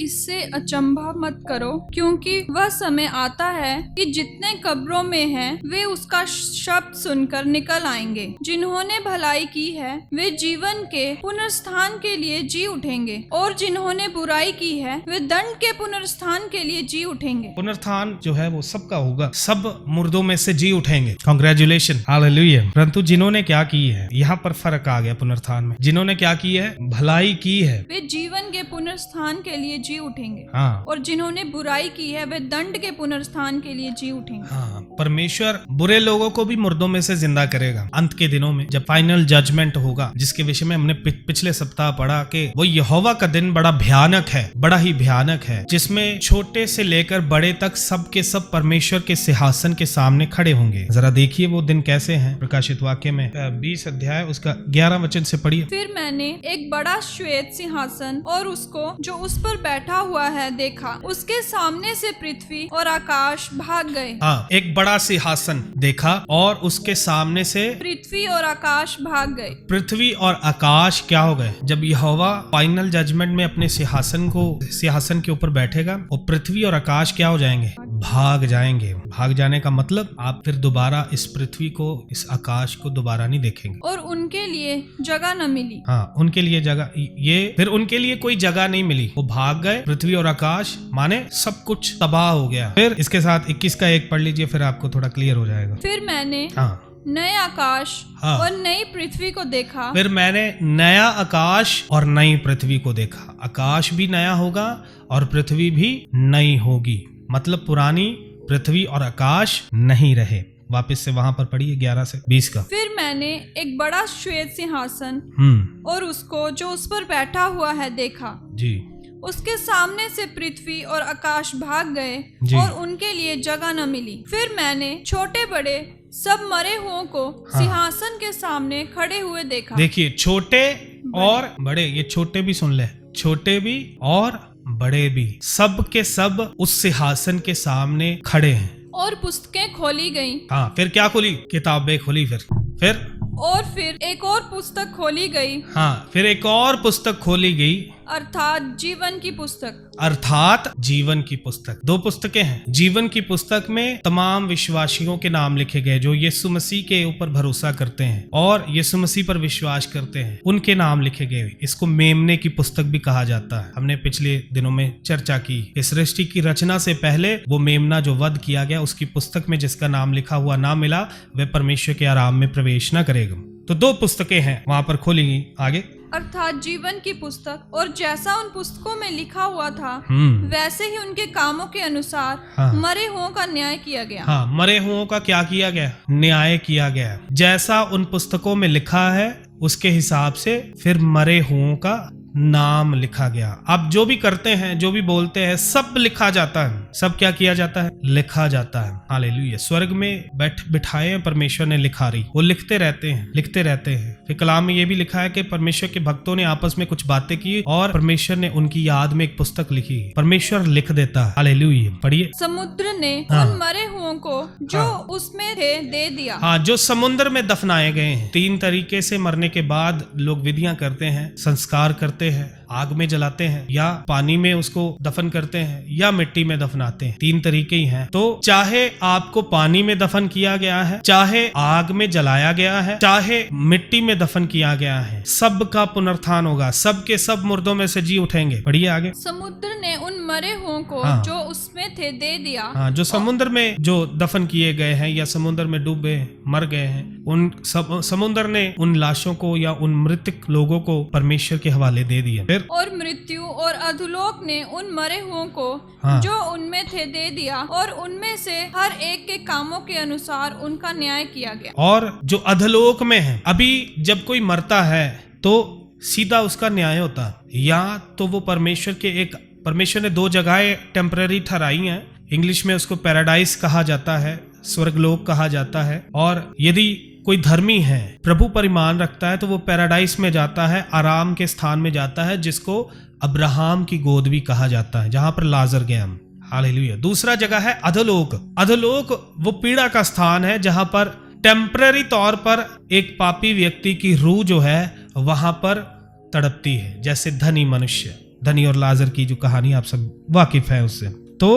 इससे अचंभा मत करो, क्योंकि वह समय आता है कि जितने कब्रों में हैं वे उसका शब्द सुनकर निकल आएंगे। जिन्होंने भलाई की है वे जीवन के पुनरुत्थान के लिए जी उठेंगे, और जिन्होंने बुराई की है वे दंड के पुनरुत्थान के लिए जी उठेंगे। पुनरुत्थान जो है वो सबका होगा, सब मुर्दों में से जी उठेंगे। Congratulation, hallelujah. परंतु जिन्होंने क्या की है, यहाँ पर फर्क आ गया पुनरुत्थान में। जिन्होंने क्या की है, भलाई की है, वे जीवन के पुनरुत्थान के लिए जी उठेंगे। हाँ, और जिन्होंने बुराई की है वे दंड के पुनरुत्थान के लिए जी उठेंगे। हाँ। परमेश्वर बुरे लोगों को भी मुर्दों में से जिंदा करेगा अंत के दिनों में, जब फाइनल जजमेंट होगा, जिसके विषय में हमने पिछले सप्ताह पढ़ा कि वो यहोवा का दिन बड़ा भयानक है, बड़ा ही भयानक है, जिसमें छोटे से लेकर बड़े तक सब के सब परमेश्वर के सिंहासन के सामने खड़े होंगे। जरा देखिए वो दिन कैसे हैं। प्रकाशित वाक्य में 20 अध्याय उसका 11 वचन से पढ़िए। फिर मैंने एक बड़ा श्वेत सिंहासन और उसको जो उस पर बैठा हुआ है देखा। उसके सामने से पृथ्वी और आकाश भाग गए। हाँ, एक बड़ा सिंहासन देखा और उसके सामने से पृथ्वी और आकाश भाग गए। पृथ्वी और आकाश क्या हो गए? जब यहोवा फाइनल जजमेंट में अपने सिंहासन के ऊपर बैठेगा, और पृथ्वी और आकाश क्या हो जाएंगे? भाग जाएंगे। भाग जाने का मतलब आप फिर दोबारा इस पृथ्वी को, इस आकाश को दोबारा नहीं देखेंगे, और उनके लिए जगह न मिली। हाँ, उनके लिए जगह, ये फिर उनके लिए कोई जगह नहीं मिली। वो भाग गए, पृथ्वी और आकाश, माने सब कुछ तबाह हो गया। फिर इसके साथ 21 का 1 पढ़ लीजिए, फिर आपको थोड़ा क्लियर हो जाएगा। फिर मैंने हाँ, नए आकाश हाँ। और नई पृथ्वी को देखा। फिर मैंने नया आकाश और नई पृथ्वी को देखा। आकाश भी नया होगा और पृथ्वी भी नई होगी, मतलब पुरानी पृथ्वी और आकाश नहीं रहे। वापस से वहां पर पढ़िए 11 से 20 का। फिर मैंने एक बड़ा श्वेत सिंहासन और उसको जो उस पर बैठा हुआ है देखा। जी। उसके सामने से पृथ्वी और आकाश भाग गए और उनके लिए जगह न मिली। फिर मैंने छोटे बड़े सब मरे हुओं को सिंहासन के सामने खड़े हुए देखा। देखिए, छोटे और बड़े, ये छोटे भी सुन ले, छोटे भी और बड़े भी, सब के सब उस सिंहासन के सामने खड़े हैं। और पुस्तकें खोली गईं। हाँ, फिर क्या खोली? किताबें खोली। फिर एक और पुस्तक खोली गई। हाँ, फिर एक और पुस्तक खोली गई, अर्थात जीवन की पुस्तक। अर्थात जीवन की पुस्तक। 2 पुस्तकें हैं। जीवन की पुस्तक में तमाम विश्वासियों के नाम लिखे गए जो यीशु मसीह के ऊपर भरोसा करते हैं और यीशु मसीह पर विश्वास करते हैं, उनके नाम लिखे गए। इसको मेमने की पुस्तक भी कहा जाता है। हमने पिछले दिनों में चर्चा की। इस सृष्टि की रचना से पहले वो मेमना जो वध किया गया, उसकी पुस्तक में जिसका नाम लिखा हुआ ना मिला, वह परमेश्वर के आराम में प्रवेश न करेगा। तो 2 पुस्तकें हैं वहां पर खोली गई। आगे, अर्थात जीवन की पुस्तक, और जैसा उन पुस्तकों में लिखा हुआ था वैसे ही उनके कामों के अनुसार मरे हुओं का न्याय किया गया। हाँ, मरे हुओं का क्या किया गया? न्याय किया गया। जैसा उन पुस्तकों में लिखा है उसके हिसाब से फिर मरे हुओं का नाम लिखा गया। अब जो भी करते हैं, जो भी बोलते हैं, सब लिखा जाता है। सब क्या किया जाता है? लिखा जाता है। हालेलुया। स्वर्ग में बिठाए परमेश्वर ने लिखारी, वो लिखते रहते हैं, लिखते रहते हैं। फिर कलाम में ये भी लिखा है कि परमेश्वर के भक्तों ने आपस में कुछ बातें की और परमेश्वर ने उनकी याद में एक पुस्तक लिखी। परमेश्वर लिख देता है। हालेलुया। पढ़िए। समुद्र ने उन मरे हुओं को जो उसमें थे दे दिया। हाँ, जो समुद्र में दफनाए गए हैं। 3 तरीके से मरने के बाद लोग विधियां करते हैं, संस्कार करते हैं, आग में जलाते हैं, या पानी में उसको दफन करते हैं, या मिट्टी में दफनाते हैं। 3 तरीके ही हैं। तो चाहे आपको पानी में दफन किया गया है, चाहे आग में जलाया गया है, चाहे मिट्टी में दफन किया गया है, सबका पुनरुत्थान होगा। सब के सब मुर्दों में से जी उठेंगे। पढ़िए आगे। समुद्र ने उन मरे हुओं को जो उसमें थे दे दिया। हाँ, जो समुद्र में जो दफन किए गए हैं या समुद्र में डूबे मर गए हैं, उन समुद्र ने उन लाशों को या उन मृतक लोगों को परमेश्वर के हवाले दे दिया। और मृत्यु और अधोलोक ने उन मरे हुओं को जो उनमें थे दे दिया, और उनमें से हर एक के कामों के अनुसार उनका न्याय किया गया। और जो अधोलोक में है, अभी जब कोई मरता है तो सीधा उसका न्याय होता है, या तो वो परमेश्वर ने 2 जगहें टेम्पररी ठहराई हैं। इंग्लिश में उसको पैराडाइज कहा जाता है, स्वर्गलोक कहा जाता है। और यदि कोई धर्मी है, प्रभु पर ईमान रखता है, तो वो पैराडाइस में जाता है, आराम के स्थान में जाता है, जिसको अब्राहम की गोद भी कहा जाता है, जहां पर लाजर गया। हालेलुया। दूसरा जगह है अधोलोक। अधोलोक वो पीड़ा का स्थान है जहां पर टेम्पररी तौर पर एक पापी व्यक्ति की रूह जो है वहां पर तड़पती है, जैसे धनी मनुष्य। धनी और लाजर की जो कहानी आप सब वाकिफ है उससे। तो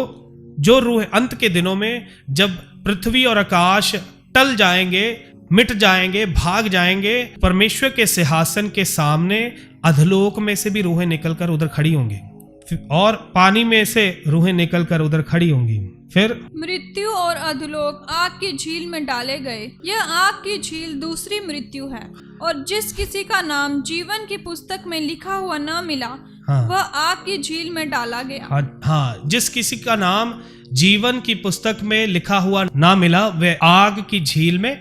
जो रूह अंत के दिनों में जब पृथ्वी और आकाश टल जाएंगे, मिट जाएंगे, भाग जाएंगे, परमेश्वर के सिंहासन के सामने अधलोक में से भी रूहें निकलकर उधर खड़ी होंगी और पानी में से रूहें निकलकर उधर खड़ी होंगी। फिर मृत्यु और अधोलोक आग की झील में डाले गए। यह आग की झील दूसरी मृत्यु है, और जिस किसी का नाम जीवन की पुस्तक में लिखा हुआ न मिला, हाँ, वह आग की झील में डाला गया। हाँ, जिस किसी का नाम जीवन की पुस्तक में लिखा हुआ ना मिला, वह आग की झील में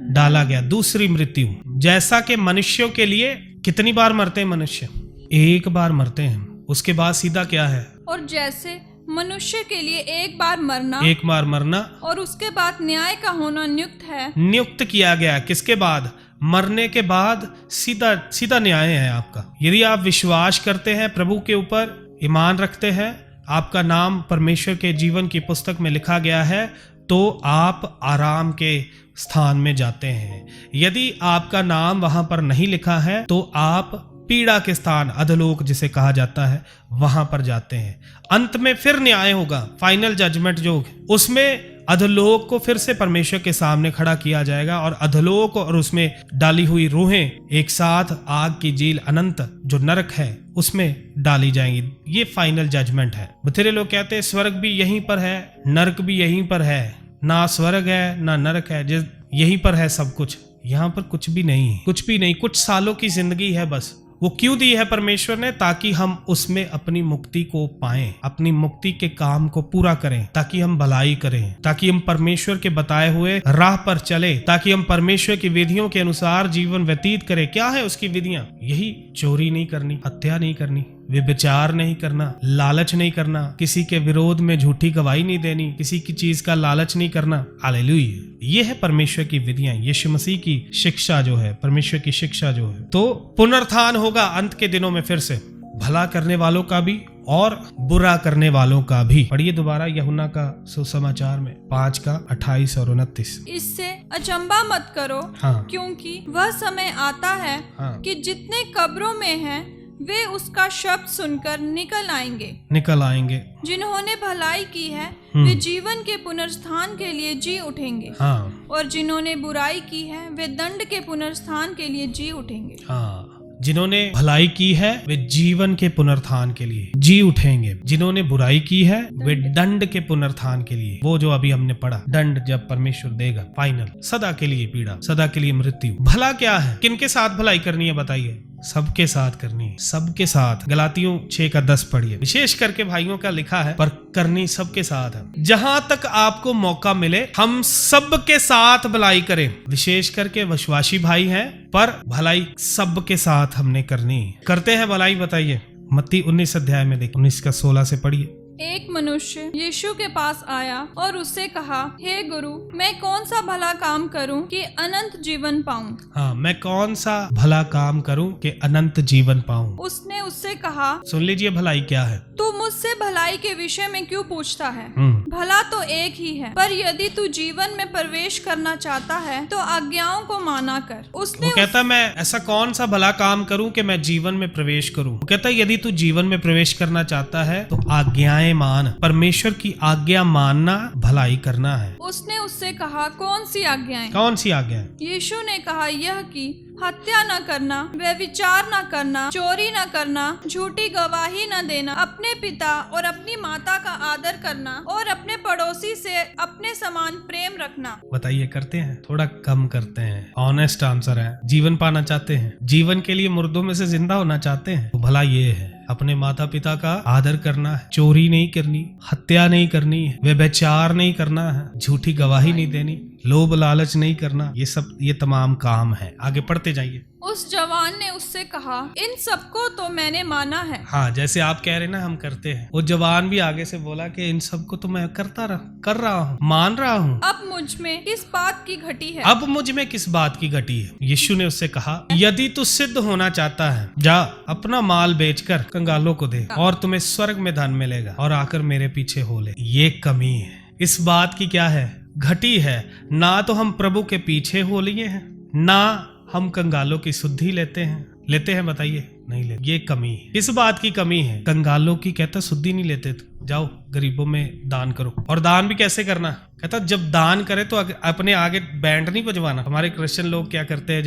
डाला गया। दूसरी मृत्यु, जैसा कि मनुष्यों के लिए कितनी बार मरते हैं मनुष्य? एक बार मरते हैं, उसके बाद सीधा क्या है? और जैसे मनुष्य के लिए एक बार मरना और उसके बाद न्याय का होना नियुक्त है। नियुक्त किया गया किसके बाद? मरने के बाद सीधा न्याय है आपका। यदि आप विश्वास करते हैं, प्रभु के ऊपर ईमान रखते हैं, आपका नाम परमेश्वर के जीवन की पुस्तक में लिखा गया है, तो आप आराम के स्थान में जाते हैं। यदि आपका नाम वहां पर नहीं लिखा है, तो आप पीड़ा के स्थान, अधलोक जिसे कहा जाता है, वहां पर जाते हैं। अंत में फिर न्याय होगा, फाइनल जजमेंट जो, उसमें अधलोक को फिर से परमेश्वर के सामने खड़ा किया जाएगा और अधलोक और उसमें डाली हुई रूहें एक साथ आग की झील, अनंत जो नरक है, उसमें डाली जाएंगी। ये फाइनल जजमेंट है। बथेरे लोग कहते हैं स्वर्ग भी यहीं पर है, नरक भी यहीं पर है। ना स्वर्ग है ना नरक है, यहीं पर है सब कुछ। यहाँ पर कुछ भी नहीं, कुछ भी नहीं। कुछ सालों की जिंदगी है बस। वो क्यों दी है परमेश्वर ने? ताकि हम उसमें अपनी मुक्ति को पाएं, अपनी मुक्ति के काम को पूरा करें, ताकि हम भलाई करें, ताकि हम परमेश्वर के बताए हुए राह पर चले, ताकि हम परमेश्वर की विधियों के अनुसार जीवन व्यतीत करें। क्या है उसकी विधियां? यही चोरी नहीं करनी, हत्या नहीं करनी, व्यभिचार नहीं करना, लालच नहीं करना, किसी के विरोध में झूठी गवाही नहीं देनी, किसी की चीज का लालच नहीं करना। हालेलुया। ये है परमेश्वर की विधियां, यीशु मसीह की शिक्षा जो है, परमेश्वर की शिक्षा जो है। तो पुनरुत्थान होगा अंत के दिनों में फिर से, भला करने वालों का भी और बुरा करने वालों का भी। पढ़िए दोबारा यूहन्ना का सुसमाचार में 5:28 और 29। इससे अचंबा मत करो, हाँ, क्योंकि वह समय आता है, हाँ, कि जितने कब्रों में हैं वे उसका शब्द सुनकर निकल आएंगे। जिन्होंने भलाई की है वे जीवन के पुनरुत्थान के लिए जी उठेंगे, हाँ, और जिन्होंने बुराई की है वे दंड के पुनरुत्थान के लिए जी उठेंगे। हाँ, जिन्होंने भलाई की है वे जीवन के पुनरुत्थान के लिए जी उठेंगे, जिन्होंने बुराई की है वे दंड के पुनरुत्थान के लिए। वो जो अभी हमने पढ़ा, दंड जब परमेश्वर देगा फाइनल, सदा के लिए पीड़ा, सदा के लिए मृत्यु। भला क्या है? किनके साथ भलाई करनी है बताइए? सबके साथ करनी है, सबके साथ। गलातियों 6:10 पढ़िए। विशेष करके भाइयों का लिखा है, पर करनी सबके साथ है। जहां तक आपको मौका मिले हम सबके साथ भलाई करें। विशेष करके विश्वासी भाई हैं, पर भलाई सबके साथ हमने करनी है। करते हैं भलाई, बताइए। मत्ती 19 अध्याय में देखिए, 19:16 से पढ़िए। एक मनुष्य यीशु के पास आया और उससे कहा, हे गुरु, मैं कौन सा भला काम करूं कि अनंत जीवन पाऊं? हाँ, मैं कौन सा भला काम करूं कि अनंत जीवन पाऊं? उसने उससे कहा, सुन लीजिए भलाई क्या है। तू मुझसे भलाई के विषय में क्यों पूछता है? भला तो एक ही है, पर यदि तू जीवन में प्रवेश करना चाहता है तो आज्ञाओं को माना कर। उसने कहता मैं ऐसा कौन सा भला काम करूं कि मैं जीवन में प्रवेश करूं? वो कहता यदि तू जीवन में प्रवेश करना चाहता है तो आज्ञाएं मान। परमेश्वर की आज्ञा मानना भलाई करना है। उसने उससे कहा, कौन सी आज्ञाएं? कौन सी आज्ञाएं? यीशु ने कहा, यह कि हत्या न करना, व्यभिचार न करना, चोरी न करना, झूठी गवाही न देना, अपने पिता और अपनी माता का आदर करना और अपने पड़ोसी से अपने समान प्रेम रखना। बताइए, करते हैं? थोड़ा कम करते हैं। ऑनेस्ट आंसर है। जीवन पाना चाहते हैं, जीवन के लिए मुर्दों में से जिंदा होना चाहते हैं, तो भला ये है अपने माता पिता का आदर करना है, चोरी नहीं करनी, हत्या नहीं करनी है, व्यभिचार नहीं करना है, झूठी गवाही नहीं देनी, लोभ लालच नहीं करना। ये तमाम काम है। आगे पढ़ते जाइए। उस जवान ने उससे कहा, इन सबको तो मैंने माना है। हाँ, जैसे आप कह रहे ना हम करते हैं, वो जवान भी आगे से बोला कि इन सबको तो मैं कर रहा हूँ, मान रहा हूँ। अब मुझ में किस बात की घटी है? अब मुझ में किस बात की घटी है? यीशु ने उससे कहा, यदि तू सिद्ध होना चाहता है, जा अपना माल बेचकर कंगालों को दे और तुम्हें स्वर्ग में धन मिलेगा, और आकर मेरे पीछे हो ले। ये कमी है। इस बात की क्या है? घटी है। ना तो हम प्रभु के पीछे हो लिए हैं, ना हम कंगालों की सुधि लेते हैं। बताइए, नहीं लेते। ये कमी है। किस बात की कमी है? कंगालों की कहता शुद्धि नहीं लेते, तो जाओ गरीबों में दान करो। और दान भी कैसे करना? कहता जब दान करे तो अपने आगे बैंड नहीं बजवाना। हमारे क्रिश्चियन लोग क्या करते हैं,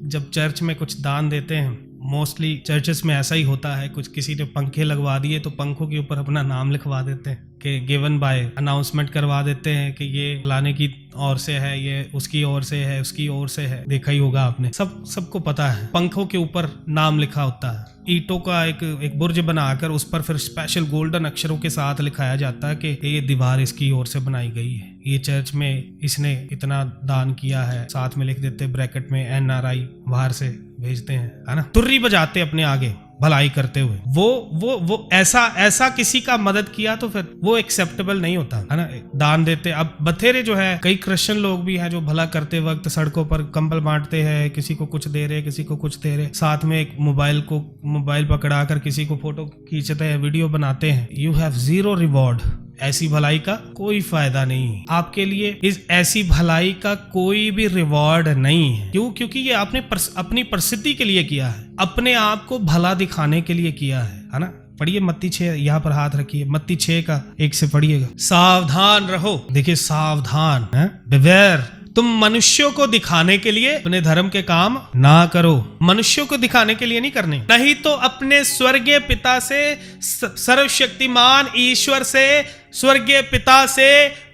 जब चर्च में कुछ दान देते हैं, मोस्टली चर्चेस में ऐसा ही होता है, कुछ किसी ने पंखे लगवा दिए तो पंखों के ऊपर अपना नाम लिखवा देते हैं कि गिवन बाय, अनाउंसमेंट करवा देते हैं कि ये फलाने की ओर से है, ये उसकी ओर से है, उसकी ओर से है। देखा ही होगा आपने, सबको पता है पंखों के ऊपर नाम लिखा होता है। ईंटों का एक बुर्ज बनाकर उस पर फिर स्पेशल गोल्डन अक्षरों के साथ लिखाया जाता है कि ये दीवार इसकी ओर से बनाई गई है, ये चर्च में इसने इतना दान किया है। साथ में लिख देते ब्रैकेट में NRI, बाहर से भेजते हैं, है ना। तुर्री बजाते अपने आगे भलाई करते हुए। वो ऐसा किसी का मदद किया तो फिर वो एक्सेप्टेबल नहीं होता, है ना। दान देते, अब बथेरे जो है, कई क्रिश्चियन लोग भी हैं जो भला करते वक्त सड़कों पर कंबल बांटते हैं, किसी को कुछ दे रहे, किसी को कुछ दे रहे, साथ में एक मोबाइल पकड़ा कर किसी को फोटो खींचते हैं, वीडियो बनाते हैं। You have zero reward. ऐसी भलाई का कोई फायदा नहीं आपके लिए। इस ऐसी भलाई का कोई भी रिवॉर्ड नहीं है। क्यों? क्योंकि ये आपने अपनी प्रसिद्धि के लिए किया है, अपने आप को भला दिखाने के लिए किया है ना। पढ़िए मत्ती 6, यहाँ पर हाथ रखिए, मत्ती 6 का 1 से पढ़िएगा। सावधान रहो, देखिए सावधान है, बिवेयर, तुम मनुष्यों को दिखाने के लिए अपने धर्म के काम ना करो। मनुष्यों को दिखाने के लिए नहीं करने, नहीं तो अपने स्वर्गीय पिता से, सर्वशक्तिमान ईश्वर से, स्वर्गीय पिता से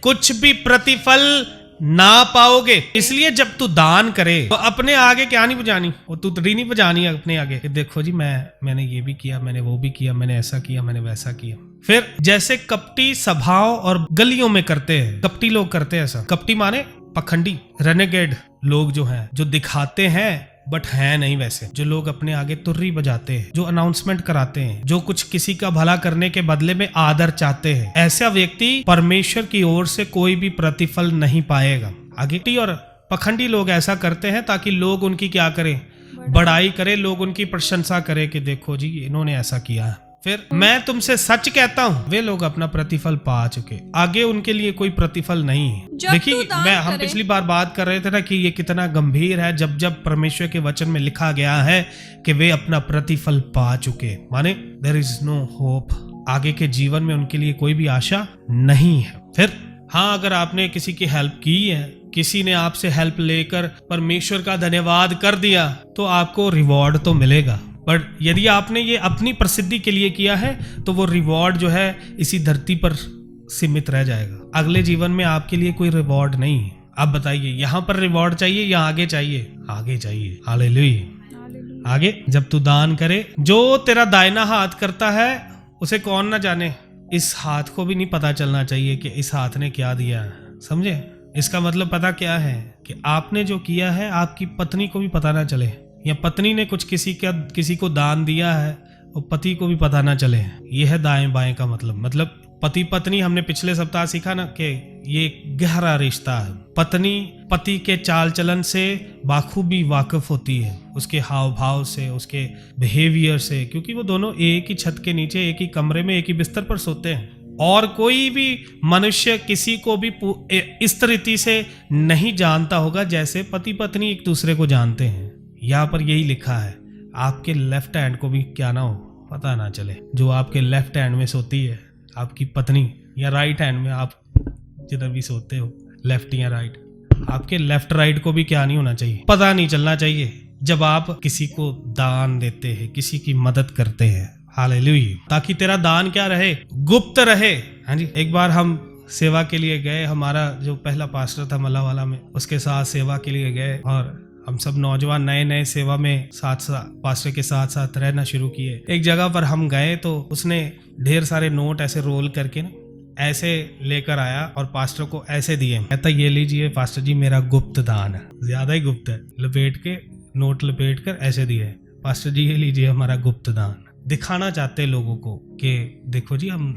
कुछ भी प्रतिफल ना पाओगे। इसलिए जब तू दान करे तो अपने आगे क्या नहीं बजानी, वो तू तड़ी नहीं बजानी अपने आगे कि देखो जी मैंने ये भी किया, मैंने वो भी किया, मैंने ऐसा किया, मैंने वैसा किया। फिर जैसे कपटी सभाओं और गलियों में करते हैं, कपटी लोग करते हैं ऐसा। कपटी माने पखंडी, रेनेगेड लोग जो हैं, जो दिखाते हैं बट है नहीं वैसे, जो लोग अपने आगे तुर्री बजाते हैं, जो अनाउंसमेंट कराते हैं, जो कुछ किसी का भला करने के बदले में आदर चाहते हैं, ऐसा व्यक्ति परमेश्वर की ओर से कोई भी प्रतिफल नहीं पाएगा। आगे और पखंडी लोग ऐसा करते हैं ताकि लोग उनकी क्या करें, बड़ाई करें, लोग उनकी प्रशंसा करें कि देखो जी इन्होंने ऐसा किया है। फिर मैं तुमसे सच कहता हूँ, वे लोग अपना प्रतिफल पा चुके, आगे उनके लिए कोई प्रतिफल नहीं है। देखिए हम पिछली बार बात कर रहे थे ना कि ये कितना गंभीर है जब परमेश्वर के वचन में लिखा गया है कि वे अपना प्रतिफल पा चुके, माने देयर इज नो होप, आगे के जीवन में उनके लिए कोई भी आशा नहीं है। फिर हाँ, अगर आपने किसी की हेल्प की है, किसी ने आपसे हेल्प लेकर परमेश्वर का धन्यवाद कर दिया तो आपको रिवॉर्ड तो मिलेगा। पर यदि आपने ये अपनी प्रसिद्धि के लिए किया है तो वो रिवॉर्ड जो है इसी धरती पर सीमित रह जाएगा। अगले जीवन में आपके लिए कोई रिवॉर्ड नहीं है। अब बताइए, यहाँ पर रिवॉर्ड चाहिए या आगे चाहिए? आगे चाहिए। हालेलुया। आगे, जब तू दान करे, जो तेरा दाहिना हाथ करता है उसे कौन ना जाने। इस हाथ को भी नहीं पता चलना चाहिए कि इस हाथ ने क्या दिया है, समझे? इसका मतलब पता क्या है कि आपने जो किया है आपकी पत्नी को भी पता ना चले, या पत्नी ने कुछ किसी को दान दिया है और पति को भी पता ना चले। यह है दाएं बाएं का मतलब पति पत्नी, हमने पिछले सप्ताह सीखा ना कि ये गहरा रिश्ता है। पत्नी पति के चाल चलन से बाखूबी वाकिफ होती है, उसके हाव भाव से, उसके बिहेवियर से, क्योंकि वो दोनों एक ही छत के नीचे, एक ही कमरे में, एक ही बिस्तर पर सोते हैं। और कोई भी मनुष्य किसी को भी इस तरीके से नहीं जानता होगा जैसे पति पत्नी एक दूसरे को जानते हैं। यहाँ पर यही लिखा है, आपके लेफ्ट हैंड को भी क्या ना हो, पता ना चले। जो आपके लेफ्ट हैंड में सोती है आपकी पत्नी, या राइट हैंड में, आप जिधर भी सोते हो, लेफ्ट या राइट, आपके लेफ्ट राइट को भी क्या नहीं होना चाहिए, पता नहीं चलना चाहिए जब आप किसी को दान देते हैं, किसी की मदद करते हैं। हालेलुया। ताकि तेरा दान क्या रहे, गुप्त रहे। हाँ जी, एक बार हम सेवा के लिए गए, हमारा जो पहला पास्टर था मल्लावाला में, उसके साथ सेवा के लिए गए और हम सब नौजवान नए सेवा में पास्टर के साथ साथ रहना शुरू किए। एक जगह पर हम गए तो उसने ढेर सारे नोट ऐसे रोल करके ना ऐसे लेकर आया और पास्टर को ऐसे दिए। कहता ये लीजिए पास्टर जी, मेरा गुप्त दान है, ज्यादा ही गुप्त है। लपेट के नोट लपेट कर ऐसे दिए, पास्टर जी ये लीजिए हमारा गुप्त दान। दिखाना चाहते लोगों को कि देखो जी हम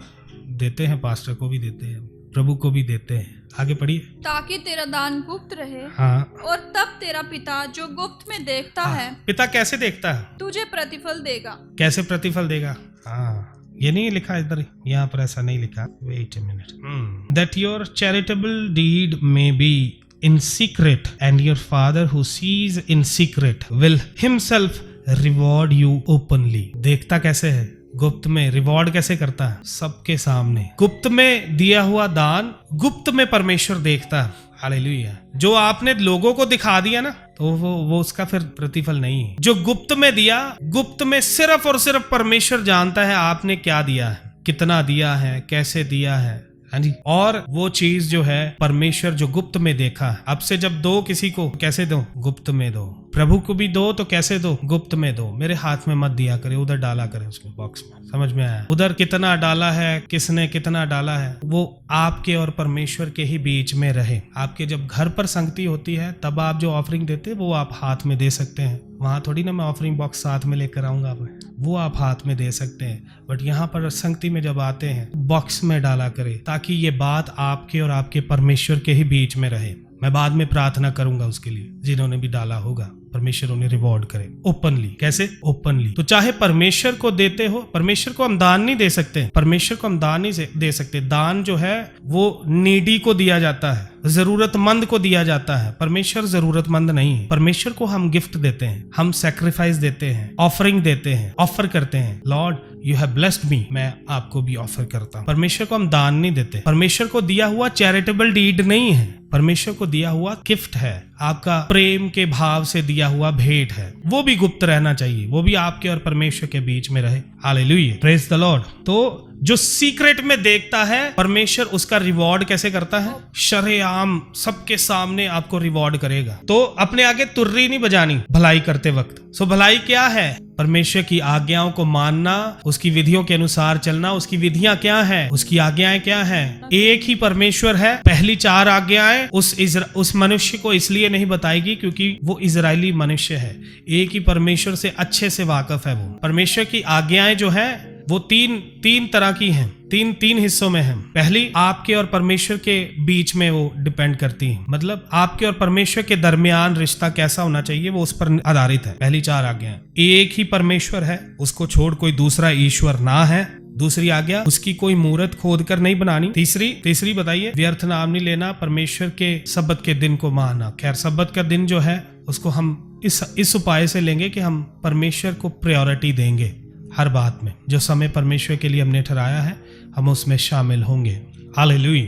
देते हैं, पास्टर को भी देते हैं, प्रभु को भी देते हैं। आगे पढ़िए। ताकि तेरा दान गुप्त रहे, हाँ, और तब तेरा पिता जो गुप्त में देखता है, पिता कैसे देखता है, तुझे प्रतिफल देगा। कैसे प्रतिफल देगा? हाँ, ये नहीं लिखा इधर, यहाँ पर ऐसा नहीं लिखा। Wait a minute. That your charitable deed may be in secret and your father who sees in secret will himself reward you openly. देखता कैसे है? गुप्त में। रिवॉर्ड कैसे करता है? सबके सामने। गुप्त में दिया हुआ दान गुप्त में परमेश्वर देखता है। हालेलुया। जो आपने लोगों को दिखा दिया ना, तो वो उसका फिर प्रतिफल नहीं है। जो गुप्त में दिया, गुप्त में सिर्फ और सिर्फ परमेश्वर जानता है आपने क्या दिया है, कितना दिया है, कैसे दिया है। हाँ जी। और वो चीज जो है परमेश्वर जो गुप्त में देखा, अब से जब दो किसी को, कैसे दो? गुप्त में दो। प्रभु को भी दो तो कैसे दो? गुप्त में दो। मेरे हाथ में मत दिया करे, उधर डाला करे उसमें बॉक्स में। समझ में आया? उधर कितना डाला है, किसने कितना डाला है, वो आपके और परमेश्वर के ही बीच में रहे। आपके जब घर पर संगति होती है तब आप जो ऑफरिंग देते हैं वो आप हाथ में दे सकते हैं। वहां थोड़ी ना मैं ऑफरिंग बॉक्स साथ में लेकर आऊंगा, वो आप हाथ में दे सकते हैं। बट यहाँ पर संगति में जब आते हैं बॉक्स में डाला करे, ताकि ये बात आपके और आपके परमेश्वर के ही बीच में रहे। मैं बाद में प्रार्थना करूंगा उसके लिए जिन्होंने भी डाला होगा, परमेश्वर उन्हें रिवॉर्ड करे ओपनली। कैसे? ओपनली। तो चाहे परमेश्वर को देते हो, परमेश्वर को हम दान नहीं दे सकते, परमेश्वर को हम दान नहीं दे सकते। दान जो है वो नीडी को दिया जाता है, जरूरतमंद को दिया जाता है। परमेश्वर जरूरतमंद नहीं है। परमेश्वर को हम गिफ्ट देते हैं, हम सैक्रिफाइस देते हैं, ऑफरिंग देते हैं, ऑफर करते हैं। Lord you have blessed me, मैं आपको भी ऑफर करता हूं। परमेश्वर को हम दान नहीं देते। परमेश्वर को दिया हुआ चैरिटेबल डीड नहीं है, परमेश्वर को दिया हुआ गिफ्ट है, आपका प्रेम के भाव से दिया हुआ भेंट है। वो भी गुप्त रहना चाहिए, वो भी आपके और परमेश्वर के बीच में रहे। Hallelujah, praise the Lord. तो जो सीक्रेट में देखता है परमेश्वर, उसका रिवॉर्ड कैसे करता है? शरेआम सबके सामने आपको रिवॉर्ड करेगा। तो अपने आगे तुर्री नहीं बजानी भलाई करते वक्त। सो भलाई क्या है? परमेश्वर की आज्ञाओं को मानना, उसकी विधियों के अनुसार चलना। उसकी विधियां क्या है? उसकी आज्ञाएं क्या है? एक ही परमेश्वर है। पहली 4 आज्ञाएं उस मनुष्य को इसलिए नहीं बताएगी क्योंकि वो इजरायली मनुष्य है। एक ही परमेश्वर से अच्छे से वाकिफ है वो। परमेश्वर की आज्ञाएं जो है वो तीन तरह की हैं, तीन हिस्सों में हैं। पहली आपके और परमेश्वर के बीच में वो डिपेंड करती है, मतलब आपके और परमेश्वर के दरमियान रिश्ता कैसा होना चाहिए वो उस पर आधारित है। पहली 4 आज्ञाएं। एक ही परमेश्वर है, उसको छोड़ कोई दूसरा ईश्वर ना है। दूसरी आज्ञा, उसकी कोई मूर्त खोद कर नहीं बनानी। तीसरी बताइए, व्यर्थ नाम नहीं लेना, परमेश्वर के सब्बत के दिन को मानना। खैर सब्बत का दिन जो है उसको हम इस उपाय से लेंगे कि हम परमेश्वर को प्रायोरिटी देंगे हर बात में। जो समय परमेश्वर के लिए हमने ठहराया है हम उसमें शामिल होंगे। Hallelujah,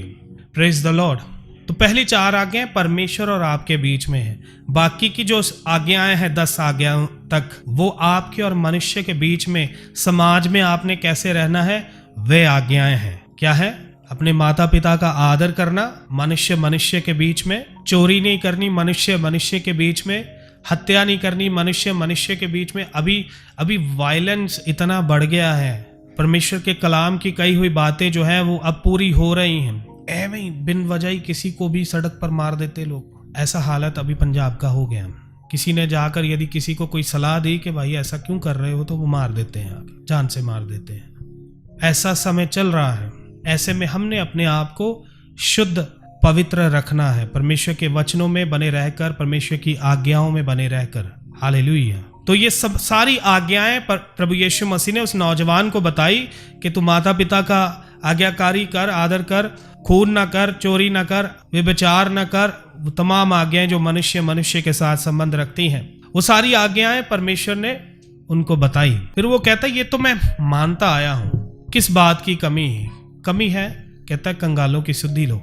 praise the Lord. तो पहली 4 आज्ञाएं परमेश्वर और आपके बीच में है। बाकी की जो आज्ञाएं हैं 10 आज्ञाओं तक, वो आपके और मनुष्य के बीच में, समाज में आपने कैसे रहना है, वे आज्ञाएं हैं। क्या है? अपने माता पिता का आदर करना, मनुष्य के बीच में, चोरी नहीं करनी मनुष्य के बीच में, हत्या नहीं करनी मनुष्य के बीच में। अभी वायलेंस इतना बढ़ गया है, परमेश्वर के कलाम की कही हुई बातें जो है वो अब पूरी हो रही हैं। ऐਵੇਂ ही बिन वजह ही किसी को भी सड़क पर मार देते लोग। ऐसा हालत अभी पंजाब का हो गया। किसी ने जाकर यदि किसी को कोई सलाह दी कि भाई ऐसा क्यों कर रहे हो, तो वो मार देते हैं, आगे जान से मार देते हैं। ऐसा समय चल रहा है। ऐसे में हमने अपने आप को शुद्ध पवित्र रखना है, परमेश्वर के वचनों में बने रहकर, परमेश्वर की आज्ञाओं में बने रहकर। हालेलुया। तो ये सब सारी आज्ञाएं प्रभु यीशु मसीह ने उस नौजवान को बताई कि तू माता पिता का आज्ञाकारी कर, आदर कर, खून ना कर, चोरी ना कर, व्यभिचार ना कर। वो तमाम आज्ञाएं जो मनुष्य के साथ संबंध रखती हैं, वो सारी आज्ञाएं परमेश्वर ने उनको बताई। फिर वो कहता है ये तो मैं मानता आया हूं, किस बात की कमी है? कहता है कंगालों की सुधि लो,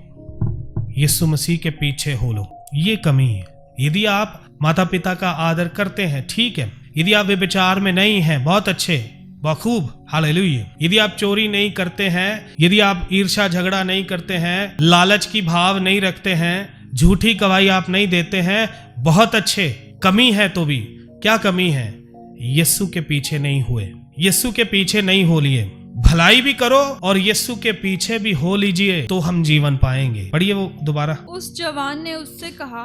यीशु मसीह के पीछे हो लो, ये कमी है। यदि आप माता पिता का आदर करते हैं, ठीक है। यदि आप व्यभिचार में नहीं हैं, बहुत अच्छे, बखूब, हालेलुया। यदि आप चोरी नहीं करते हैं, यदि आप ईर्ष्या झगड़ा नहीं करते हैं, लालच की भाव नहीं रखते हैं, झूठी गवाही आप नहीं देते हैं, बहुत अच्छे। कमी है तो भी क्या कमी है? यीशु के पीछे नहीं हुए, यीशु के पीछे नहीं हो लिए। भलाई भी करो और यीशु के पीछे भी हो लीजिए, तो हम जीवन पाएंगे। पढ़िए वो दोबारा। उस जवान ने उससे कहा,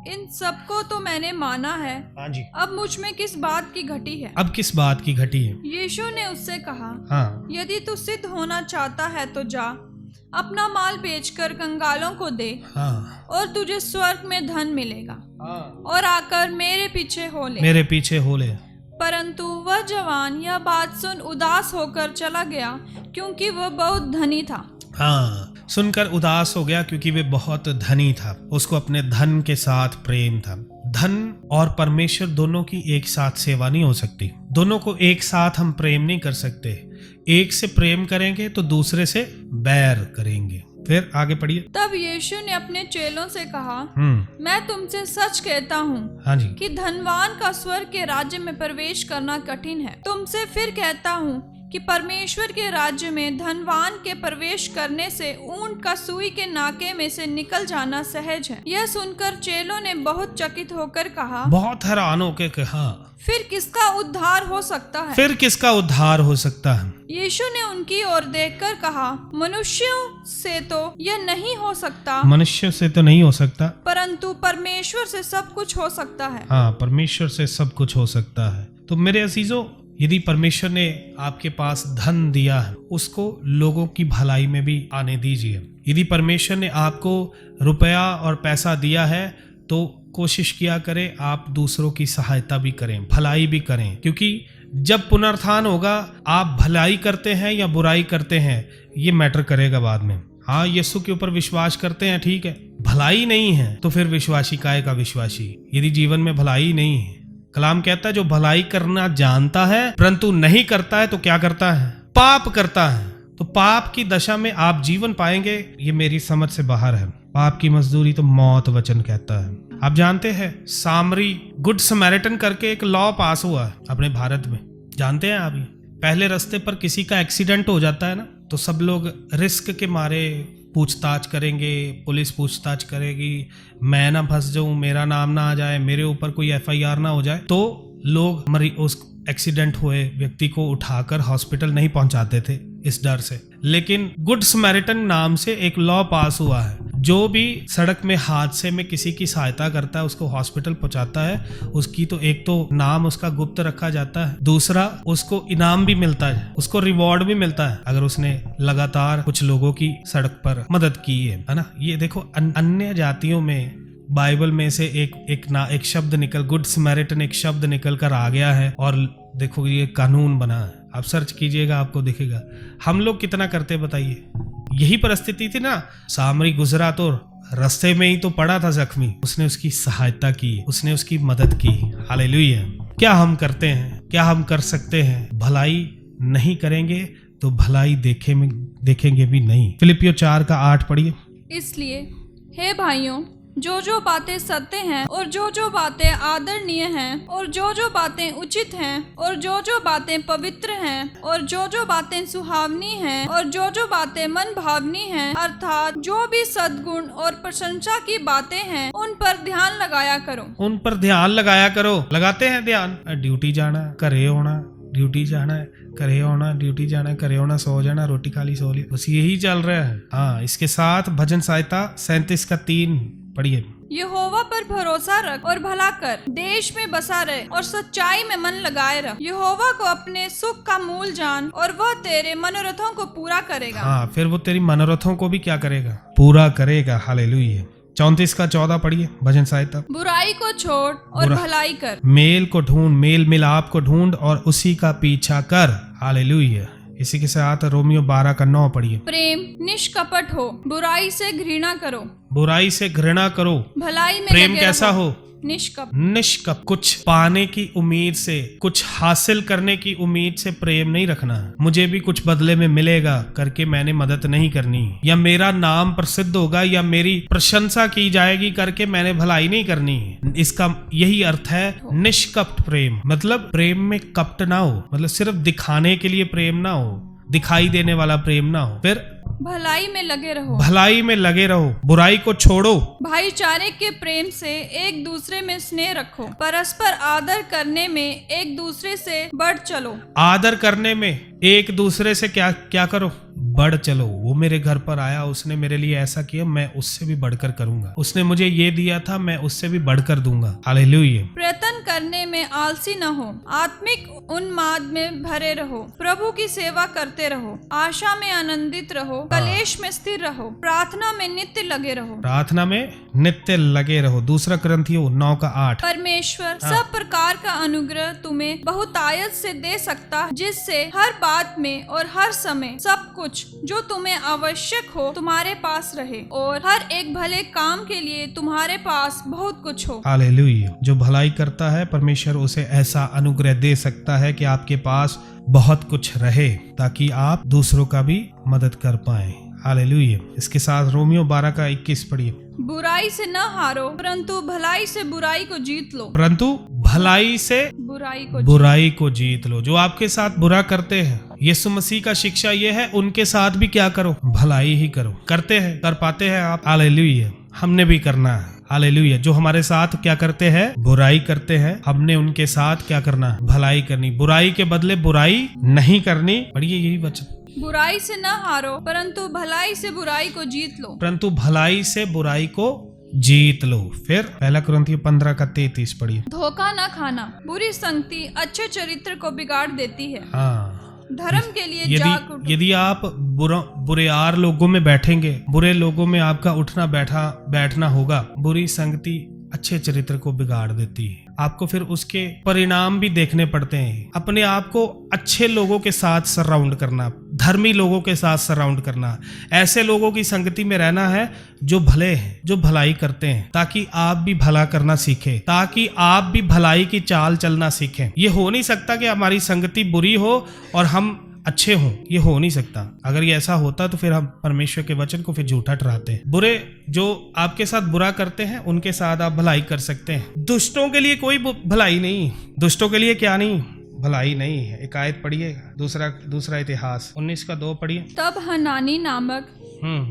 इन सबको तो मैंने माना है, हाँ जी, अब मुझ में किस बात की घटी है? अब किस बात की घटी है? यीशु ने उससे कहा, हाँ, यदि तू सिद्ध होना चाहता है तो जा, अपना माल बेचकर कंगालों को दे, हाँ, और तुझे स्वर्ग में धन मिलेगा, हाँ, और आकर मेरे पीछे हो ले। परंतु वह जवान यह बात सुन उदास होकर चला गया, क्योंकि वह बहुत धनी था। हाँ, सुनकर उदास हो गया क्योंकि वे बहुत धनी था। उसको अपने धन के साथ प्रेम था। धन और परमेश्वर दोनों की एक साथ सेवा नहीं हो सकती। दोनों को एक साथ हम प्रेम नहीं कर सकते। एक से प्रेम करेंगे तो दूसरे से बैर करेंगे। फिर आगे पढ़िए। तब यीशु ने अपने चेलों से कहा, मैं तुमसे सच कहता हूँ हाँ जी, कि धनवान का स्वर्ग के राज्य में प्रवेश करना कठिन है। तुमसे फिर कहता हूँ कि परमेश्वर के राज्य में धनवान के प्रवेश करने से ऊंट का सुई के नाके में से निकल जाना सहज है। यह सुनकर चेलों ने बहुत चकित होकर कहा, बहुत हैरान होकर कहा, फिर किसका उद्धार हो सकता है? फिर किसका उद्धार हो सकता है? यीशु ने उनकी ओर देखकर कहा, मनुष्यों से तो यह नहीं हो सकता, मनुष्य से तो नहीं हो सकता, परंतु परमेश्वर से सब कुछ हो सकता है। हाँ, परमेश्वर से सब कुछ हो सकता है। तो मेरे अजीजों, यदि परमेश्वर ने आपके पास धन दिया है, उसको लोगों की भलाई में भी आने दीजिए। यदि परमेश्वर ने आपको रुपया और पैसा दिया है तो कोशिश किया करें आप दूसरों की सहायता भी करें, भलाई भी करें, क्योंकि जब पुनरुत्थान होगा आप भलाई करते हैं या बुराई करते हैं ये मैटर करेगा बाद में। हाँ, यीशु के ऊपर विश्वास करते हैं, ठीक है, भलाई नहीं है तो फिर विश्वासी काहे का विश्वासी, यदि जीवन में भलाई नहीं है। कलाम कहता है जो भलाई करना जानता है परंतु नहीं करता है तो क्या करता है? पाप करता है। तो पाप की दशा में आप जीवन पाएंगे, ये मेरी समझ से बाहर है। पाप की मजदूरी तो मौत वचन कहता है। आप जानते हैं सामरी गुड समैरिटन करके एक लॉ पास हुआ है अपने भारत में, जानते हैं आप? ये पहले रास्ते पर किसी का एक्सीडेंट हो जाता है ना तो सब लोग रिस्क के मारे पूछताछ करेंगे, पुलिस पूछताछ करेगी, मैं ना फंस जाऊं, मेरा नाम ना आ जाए, मेरे ऊपर कोई FIR ना हो जाए, तो लोग उस एक्सीडेंट हुए व्यक्ति को उठाकर हॉस्पिटल नहीं पहुंचाते थे इस डर से। लेकिन गुड समैरिटन नाम से एक लॉ पास हुआ है, जो भी सड़क में हादसे में किसी की सहायता करता है उसको हॉस्पिटल पहुंचाता है, उसकी तो एक तो नाम उसका गुप्त रखा जाता है, दूसरा उसको इनाम भी मिलता है, उसको रिवॉर्ड भी मिलता है अगर उसने लगातार कुछ लोगों की सड़क पर मदद की है ना। ये देखो अन्य जातियों में बाइबल में से एक शब्द निकल, गुड समैरिटन एक शब्द निकल कर आ गया है और देखो ये कानून बना है। आप सर्च कीजिएगा आपको दिखेगा। हम लोग कितना करते बताइए? यही परिस्थिति थी ना, सामरी गुजरा तो रास्ते में ही तो पड़ा था जख्मी, उसने उसकी सहायता की, उसने उसकी मदद की। हालेलुया। क्या हम करते हैं? क्या हम कर सकते हैं? भलाई नहीं करेंगे तो भलाई देखेंगे भी नहीं। फिलिपियो 4:8 पढ़िए। इसलिए हे भाइयों, जो बातें सत्य हैं और जो बातें आदरणीय हैं और जो बातें उचित हैं और जो बातें पवित्र हैं और जो बातें सुहावनी हैं और जो बातें मन भावनी हैं, अर्थात जो भी सद्गुण और प्रशंसा की बातें हैं, उन पर ध्यान लगाया करो। उन पर ध्यान लगाया करो। लगाते हैं ध्यान? ड्यूटी जाना, घरे होना, ड्यूटी जाना है, घरे होना, ड्यूटी जाना है, घरे होना, सो जाना, रोटी खा ली, सो ली, बस यही चल रहा है। हाँ, इसके साथ भजन संहिता 37:3 पढ़िए। यहोवा पर भरोसा रख और भला कर, देश में बसा रहे और सच्चाई में मन लगाए रह। यहोवा को अपने सुख का मूल जान और वह तेरे मनोरथों को पूरा करेगा। हाँ, फिर वो तेरी मनोरथों को भी क्या करेगा? पूरा करेगा। हालेलुया। 34:14 पढ़िए भजन संहिता। बुराई को छोड़ और भलाई कर, मेल को ढूंढ, मेल मिलाप को ढूंढ और उसी का पीछा कर। हालेलुया। इसी के साथ रोमियो 12:9 पढ़िए। प्रेम निष्कपट हो, बुराई से घृणा करो, बुराई से घृणा करो, भलाई में प्रेम कैसा हो? निष्कप। कुछ पाने की उम्मीद से, कुछ हासिल करने की उम्मीद से प्रेम नहीं रखना है। मुझे भी कुछ बदले में मिलेगा करके मैंने मदद नहीं करनी, या मेरा नाम प्रसिद्ध होगा या मेरी प्रशंसा की जाएगी करके मैंने भलाई नहीं करनी। इसका यही अर्थ है निष्कपट प्रेम। मतलब प्रेम में कपट ना हो, मतलब सिर्फ दिखाने के लिए प्रेम ना हो, दिखाई देने वाला प्रेम ना हो। फिर भलाई में लगे रहो, भलाई में लगे रहो, बुराई को छोड़ो, भाईचारे के प्रेम से एक दूसरे में स्नेह रखो, परस्पर आदर करने में एक दूसरे से बढ़ चलो। आदर करने में एक दूसरे से क्या करो? बढ़ चलो। वो मेरे घर पर आया, उसने मेरे लिए ऐसा किया, मैं उससे भी बढ़कर करूंगा। उसने मुझे ये दिया था, मैं उससे भी बढ़कर दूंगा। हालेलुया। प्रयत्न करने में आलसी न हो, आत्मिक उन्माद में भरे रहो, प्रभु की सेवा करते रहो, आशा में आनंदित रहो, कलेश में स्थिर रहो, प्रार्थना में नित्य लगे रहो। प्रार्थना में नित्य लगे रहो। 2 कुरिन्थियों 9:8। परमेश्वर सब प्रकार का अनुग्रह तुम्हें बहुतायत से दे सकता है, जिससे हर बात में और हर समय सब कुछ जो तुम्हें आवश्यक हो तुम्हारे पास रहे, और हर एक भले काम के लिए तुम्हारे पास बहुत कुछ हो। हालेलुया। जो भलाई करता है परमेश्वर उसे ऐसा अनुग्रह दे सकता है कि आपके पास बहुत कुछ रहे, ताकि आप दूसरों का भी मदद कर पाए। हालेलुया। इसके साथ रोमियो 12:21 पढ़िए। बुराई से न हारो, परंतु भलाई से बुराई को जीत लो। परंतु भलाई से बुराई को जीत लो। जो आपके साथ बुरा करते हैं, यीशु मसीह का शिक्षा ये है, उनके साथ भी क्या करो? भलाई ही करो। करते हैं, कर पाते हैं आप? हालेलुया। हमने भी करना है। हालेलुया। जो हमारे साथ क्या करते हैं? बुराई करते हैं, हमने उनके साथ क्या करना है? भलाई करनी। बुराई के बदले बुराई नहीं करनी। पढ़िए यही वचन। बुराई से न हारो, परंतु भलाई से बुराई को जीत लो। परंतु भलाई से बुराई को जीत लो। फिर 1 कुरिन्थियों 15:33 पढ़िए। धोखा न खाना, बुरी संगति अच्छे चरित्र को बिगाड़ देती है। हाँ, धर्म के लिए जाग उठो। यदि आप बुरेयार लोगों में बैठेंगे, बुरे लोगों में आपका उठना बैठना होगा, बुरी संगति अच्छे चरित्र को बिगाड़ देती है। आपको फिर उसके परिणाम भी देखने पड़ते हैं। अपने आप को अच्छे लोगों के साथ सराउंड करना, धर्मी लोगों के साथ सराउंड करना, ऐसे लोगों की संगति में रहना है जो भले हैं, जो भलाई करते हैं, ताकि आप भी भला करना सीखें, ताकि आप भी भलाई की चाल चलना सीखें। ये हो नहीं सकता कि हमारी संगति बुरी हो और हम अच्छे हों, ये हो नहीं सकता। अगर ये ऐसा होता तो फिर हम परमेश्वर के वचन को फिर झूठा ठहराते हैं। बुरे जो आपके साथ बुरा करते हैं उनके साथ आप भलाई कर सकते हैं। दुष्टों के लिए कोई भलाई नहीं, दुष्टों के लिए क्या नहीं? भलाई नहीं है। एक आयत पढ़िए, दूसरा इतिहास 19:2 पढ़िए। तब हनानी नामक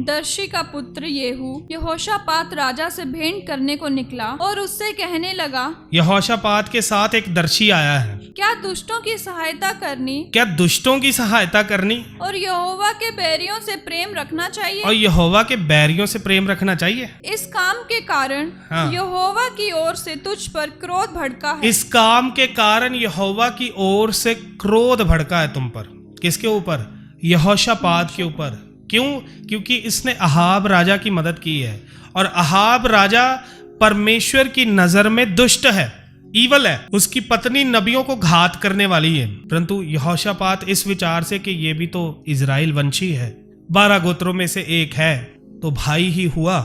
दर्शी का पुत्र येहू यहोशापात राजा से भेंट करने को निकला और उससे कहने लगा, यहोशापात के साथ एक दर्शी आया है। क्या दुष्टों की सहायता करनी? क्या दुष्टों की सहायता करनी? और यहोवा के बैरियों से प्रेम रखना चाहिए। और यहोवा के बैरियों से प्रेम रखना चाहिए। इस काम के कारण यहोवा की ओर से तुझ पर क्रोध भड़का है। इस काम के कारण यहोवा की ओर से क्रोध भड़का है तुम पर। किसके ऊपर? यहोशापात के ऊपर। क्यों? क्योंकि इसने अहाब राजा की मदद की है, और अहाब राजा परमेश्वर की नजर में दुष्ट है, ईवल है। उसकी पत्नी नबियों को घात करने वाली है। परंतु यहोशापात इस विचार से कि ये भी तो इजराइल वंशी है, 12 गोत्रों में से एक है, तो भाई ही हुआ,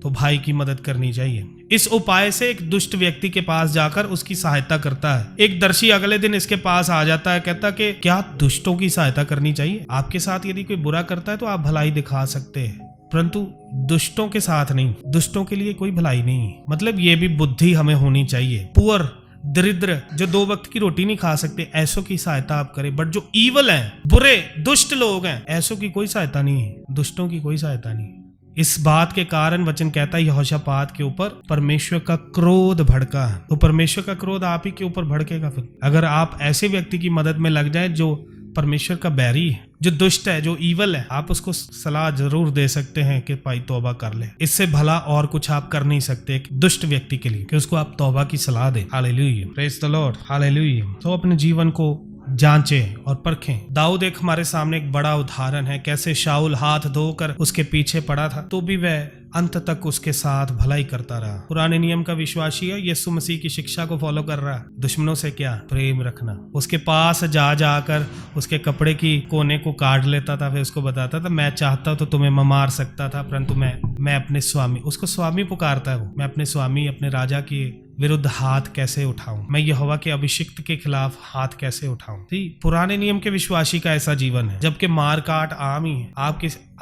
तो भाई की मदद करनी चाहिए। इस उपाय से एक दुष्ट व्यक्ति के पास जाकर उसकी सहायता करता है। एक दर्शी अगले दिन इसके पास आ जाता है, कहता कि क्या दुष्टों की सहायता करनी चाहिए? आपके साथ यदि कोई बुरा करता है तो आप भलाई दिखा सकते हैं, परंतु दुष्टों के साथ नहीं। दुष्टों के लिए कोई भलाई नहीं। मतलब ये भी बुद्धि हमें होनी चाहिए। पुअर, दरिद्र, जो 2 वक्त की रोटी नहीं खा सकते, ऐसों की सहायता आप करें। बट जो ईवल हैं, बुरे दुष्ट लोग हैं, ऐसों की कोई सहायता नहीं है, दुष्टों की कोई सहायता नहीं। इस बात के कारण वचन कहता है यहोशापात के ऊपर परमेश्वर का क्रोध भड़का है। तो परमेश्वर का क्रोध आप ही के ऊपर भड़केगा। फिर अगर आप ऐसे व्यक्ति की मदद में लग जाए जो परमेश्वर का बैरी है, जो दुष्ट है, जो ईवल है, आप उसको सलाह जरूर दे सकते हैं कि भाई तौबा कर ले। इससे भला और कुछ आप कर नहीं सकते एक दुष्ट व्यक्ति के लिए कि उसको आप तौबा की सलाह दें। Hallelujah, praise the Lord, hallelujah. तो अपने जीवन को जांचें और परखें। दाऊद एक हमारे सामने एक बड़ा उदाहरण है, कैसे शाऊल हाथ धोकर उसके पीछे पड़ा था तो भी वह अंत तक उसके साथ भलाई करता रहा। पुराने नियम का विश्वासी है, यीशु मसीह की शिक्षा को फॉलो कर रहा है। दुश्मनों से क्या? प्रेम रखना। उसके पास जाकर उसके कपड़े की कोने को काट लेता था, फिर उसको बताता था मैं चाहता तो तुम्हें मैं मार सकता था, परंतु मैं अपने स्वामी, उसको स्वामी पुकारता है वो, मैं अपने स्वामी, अपने राजा की विरुद्ध हाथ कैसे उठाऊं, मैं यहोवा के अभिषिक्त के खिलाफ हाथ कैसे उठाऊं। पुराने नियम के विश्वासी का ऐसा जीवन है, जबकि मार काट आम ही है।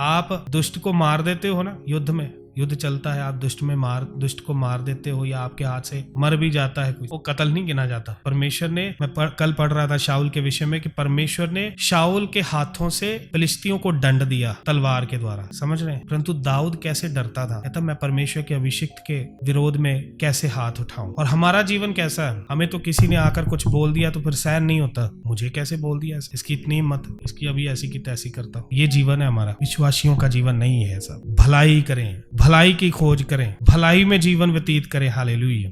आप दुष्ट को मार देते हो ना, युद्ध में युद्ध चलता है, आप दुष्ट को मार देते हो या आपके हाथ से मर भी जाता है कोई, वो कत्ल नहीं गिना जाता। परमेश्वर ने, कल पढ़ रहा था शाऊल के विषय में कि परमेश्वर ने शाऊल के हाथों से फिलिस्तियों को दंड दिया तलवार के द्वारा, समझ रहे हैं। परंतु दाऊद कैसे डरता था, कहता मैं परमेश्वर के अभिषिक्त के विरोध में कैसे हाथ उठाऊं। और हमारा जीवन कैसा है, हमें तो किसी ने आकर कुछ बोल दिया तो फिर सहन नहीं होता, मुझे कैसे बोल दिया, इसकी इतनी हिम्मत, इसकी अभी ऐसी की तैसी करता हूं। ये जीवन है हमारा, विश्वासियों का जीवन नहीं है। सब भलाई करें, भलाई की खोज करें, भलाई में जीवन व्यतीत करें। हालेलुया।